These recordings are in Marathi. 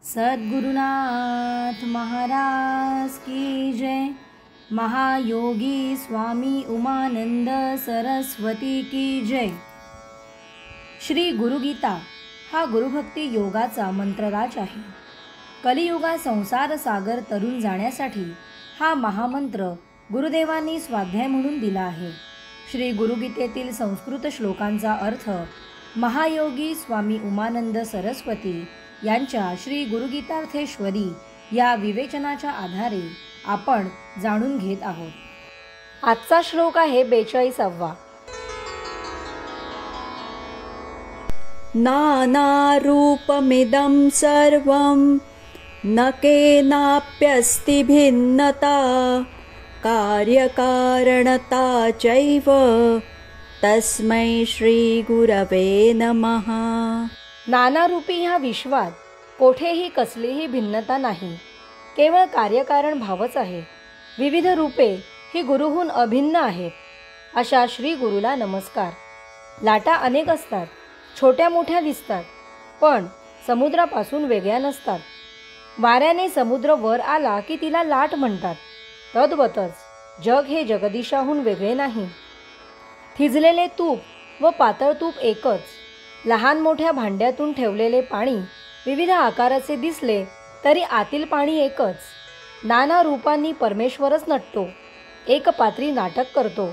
सद्गुरुनाथ महाराज की जय। महायोगी स्वामी उमानंद सरस्वती की जय। श्री गुरुगीता हा गुरुभक्ती योगाचा मंत्रराज आहे। कलियुगात संसार सागर तरून जाण्यासाठी हा महामंत्र गुरुदेवांनी स्वाध्याय म्हणून दिला आहे। श्री गुरुगीतेतील संस्कृत श्लोकांचा अर्थ महायोगी स्वामी उमानंद सरस्वती यांच्या श्री गुरुगीतार्थेश्वरी या विवेचनाच्या आधारे आपण जाणून घेत आहोत। आजचा श्लोक आहे 42वा। नानारूपमिदं सर्वं न केनाप्यस्ति भिन्नता कार्यकारणता चैव तस्मै श्रीगुरवे नमः। नानारूपी ह्या विश्वात कोठेही कसलीही भिन्नता नाही, केवळ कार्यकारण भावच आहे। विविध रूपे ही गुरुहून अभिन्न आहेत। अशा श्री गुरुला नमस्कार। लाटा अनेक असतात, छोट्या मोठ्या दिसतात, पण समुद्रापासून वेगळ्या नसतात। वाऱ्याने समुद्र वर आला की तिला लाट म्हणतात, तद्वतच जग हे जगदीशाहून वेगळे नाही। थिजलेले तूप व पातळ तूप एकच। लहान मोठ्या भांड्यातून ठेवलेले पाणी विविध आकाराचे दिसले तरी आतील पाणी एकच। नाना रूपांनी परमेश्वरच नटतो, एकपात्री नाटक करतो।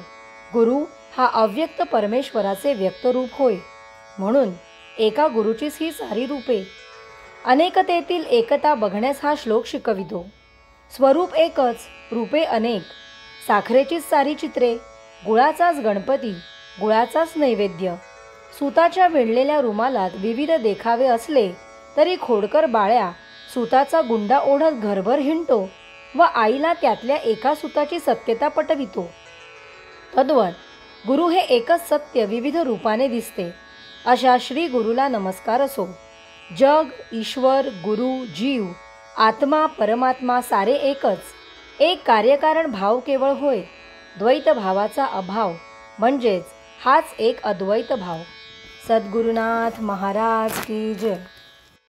गुरु हा अव्यक्त परमेश्वराचे व्यक्त रूप होय। म्हणून एका गुरुचीच ही सारी रूपे। अनेकतेतील एकता बघण्यास हा श्लोक शिकवितो। स्वरूप एकच, रूपे अनेक। साखरेचीच सारी चित्रे, गुळाचाच गणपती, गुळाचाच नैवेद्य। सुताच्या विणलेल्या रुमालात विविध देखावे असले तरी खोडकर बाळ्या सुताचा गुंडा ओढत घरभर हिंडतो व आईला त्यातल्या एका सुताची सत्यता पटवितो। तद्वत गुरु हे एकच सत्य विविध रूपाने दिसते। अशा श्री गुरुला नमस्कार असो। जग, ईश्वर, गुरु, जीव, आत्मा, परमात्मा सारे एकच। एक कार्यकारण भाव केवळ होय। द्वैत भावाचा अभाव म्हणजेच हाच एक अद्वैत भाव। सद्गुरुनाथ महाराज की जय।